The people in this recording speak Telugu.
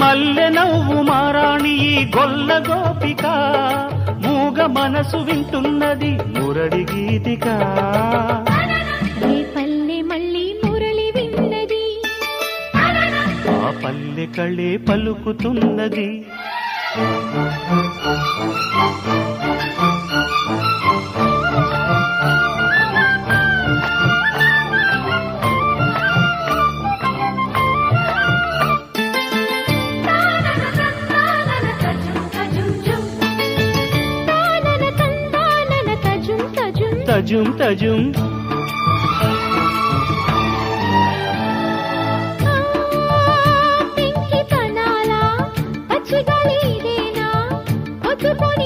మల్లె నవ్వు మారాణి ఈ గొల్ల గోపిక మూగ మనసు వింటున్నది మురళి గీతిక పల్లె మళ్ళీ మురళి విన్నది ఆ పల్లె కళే పలుకుతున్నది తజుం తజుం పెంకి పనాలా పచ్చిగాలి ఇదేనా పొద్దుపోని